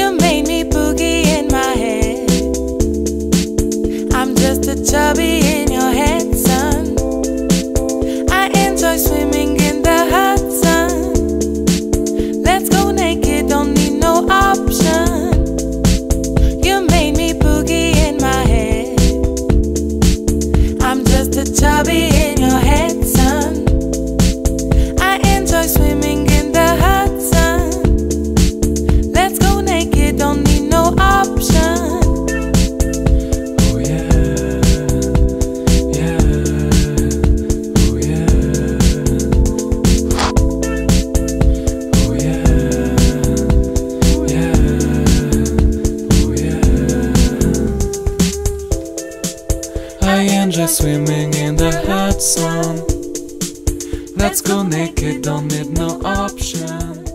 You made me boogie in my head. I'm just a chubby in your head, son. I enjoy swimming in the hot sun. Let's go naked, don't need no option. You made me boogie in my head. I'm just a chubby in your head, son. I enjoy swimming in the hot sun. Let's go naked, don't need no option. Oh yeah, yeah, oh yeah, oh yeah, yeah, oh yeah. I enjoy swimming in the hot sun. Let's go naked, don't need no option.